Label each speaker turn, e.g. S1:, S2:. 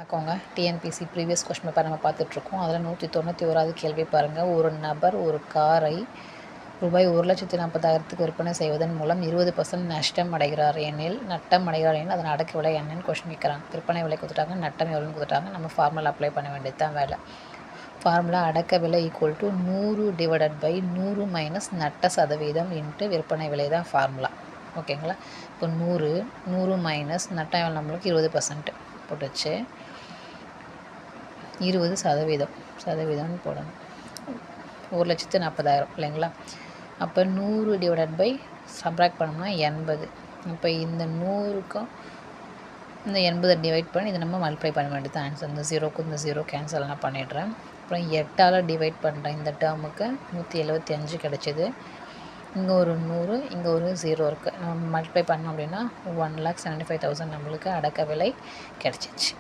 S1: வணக்கங்க. TNPSC previous question paper நம்ம பார்த்துட்ருக்கோம். அதில் 191வது கேள்வி பாருங்கள். ஒரு நபர் ஒரு காரை ரூபாய் 1,40,000க்கு விற்பனை செய்வதன் மூலம் 20% நஷ்டம் அடைகிறார் எனில் அதன் அடக்க விலை என்னன்னு கொஸ்டின் கேட்குறாங்க. விற்பனை விலை கொடுத்துட்டாங்க, நட்டம் எவ்வளோன்னு கொடுத்துட்டாங்க. நம்ம ஃபார்முலா அப்ளை பண்ண வேண்டியது தான் வேலை. ஃபார்முலா அடக்க விலை ஈக்குவல் டு 100/100 மைனஸ் நட்ட சதவீதம் இன்ட்டு விற்பனை விலை தான் ஃபார்முலா. ஓகேங்களா? இப்போ 100 மைனஸ் நட்டம் நம்மளுக்கு 20% போட்டுச்சு. 20% போடணும். 1,40,000 இல்லைங்களா? அப்போ 100 சப்ராக்ட் பண்ணோம்னா 80. இப்போ இந்த 100க்கும் இந்த 80 டிவைட் பண்ணி இதை நம்ம மல்டிப்ளை பண்ண வேண்டியது தான் ஆன்சர். இந்த 0க்கு இந்த 0 கேன்சல் நான் பண்ணிடுறேன். அப்புறம் 8ஆல் டிவைட் பண்ணுறேன். இந்த டேர்முக்கு 175 கிடச்சிது. இங்கே ஒரு 100, இங்கே ஒரு 0 இருக்குது. நம்ம மல்டிப்ளை பண்ணோம் அப்படின்னா 1,75,000 நம்மளுக்கு அடக்க விலை கிடச்சிச்சு.